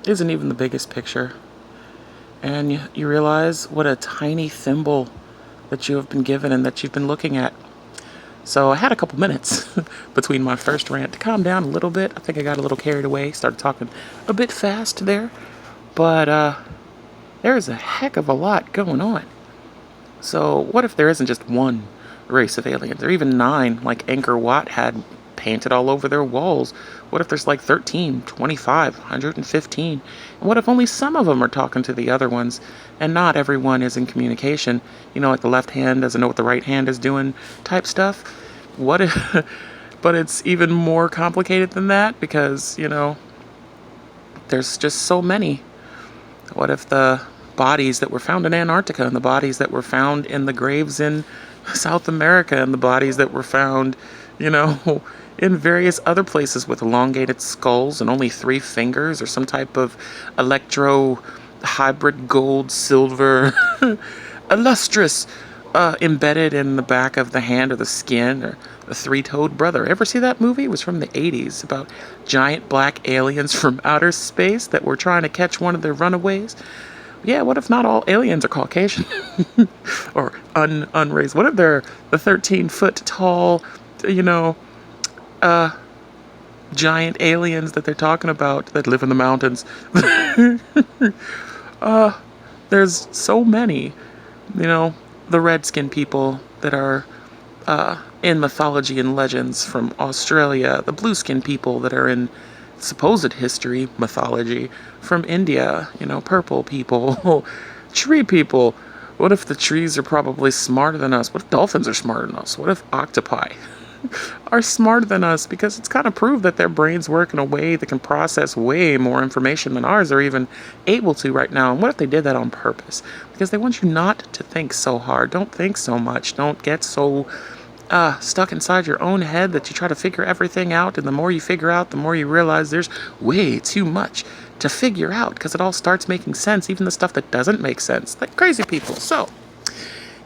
isn't even the biggest picture. And you realize what a tiny thimble that you have been given and that you've been looking at. So I had a couple minutes between my first rant to calm down a little bit. I think I got a little carried away, started talking a bit fast there. But there's a heck of a lot going on. So what if there isn't just one race of aliens, or even 9, like Angkor Wat had painted all over their walls? What if there's like 13, 25, 115? And what if only some of them are talking to the other ones, and not everyone is in communication? You know, like the left hand doesn't know what the right hand is doing type stuff. What if... But it's even more complicated than that, because, you know, there's just so many. What if the bodies that were found in Antarctica, and the bodies that were found in the graves in South America, and the bodies that were found, you know, in various other places with elongated skulls and only 3 fingers, or some type of electro hybrid gold silver illustrious embedded in the back of the hand or the skin, or the 3-toed brother. Ever see that movie? It was from the 80s, about giant black aliens from outer space that were trying to catch one of their runaways. Yeah, what if not all aliens are Caucasian? Or unraised? What if they're the 13-foot tall, you know, giant aliens that they're talking about that live in the mountains? There's so many, you know, the red-skinned people that are in mythology and legends from Australia, the blue-skinned people that are in supposed history, mythology, from India, you know, purple people, tree people. What if the trees are probably smarter than us? What if dolphins are smarter than us? What if octopi are smarter than us? Because it's kind of proved that their brains work in a way that can process way more information than ours are even able to right now. And what if they did that on purpose? Because they want you not to think so hard. Don't think so much. Don't get so stuck inside your own head that you try to figure everything out. And the more you figure out, the more you realize there's way too much to figure out, because it all starts making sense, even the stuff that doesn't make sense, like crazy people. So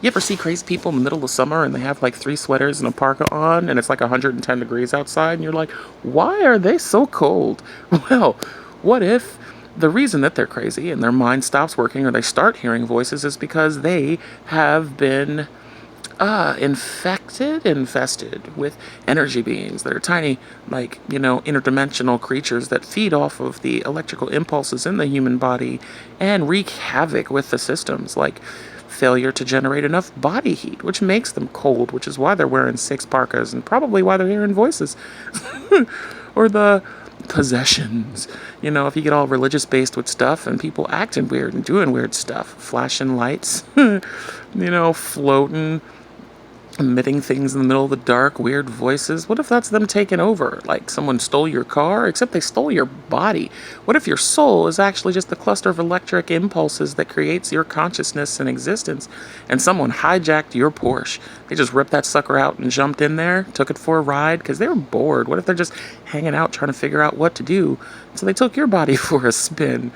you ever see crazy people in the middle of summer and they have like 3 sweaters and a parka on, and it's like 110 degrees outside, and you're like, why are they so cold? Well, what if the reason that they're crazy and their mind stops working, or they start hearing voices, is because they have been infested with energy beings that are tiny, like, you know, interdimensional creatures that feed off of the electrical impulses in the human body and wreak havoc with the systems, like failure to generate enough body heat, which makes them cold, which is why they're wearing 6 parkas, and probably why they're hearing voices. Or the possessions. You know, if you get all religious based with stuff and people acting weird and doing weird stuff, flashing lights, you know, floating, emitting things in the middle of the dark, weird voices. What if that's them taking over? Like someone stole your car, except they stole your body. What if your soul is actually just the cluster of electric impulses that creates your consciousness and existence, and someone hijacked your Porsche? They just ripped that sucker out and jumped in there, took it for a ride because they were bored. What if they're just hanging out trying to figure out what to do? So they took your body for a spin.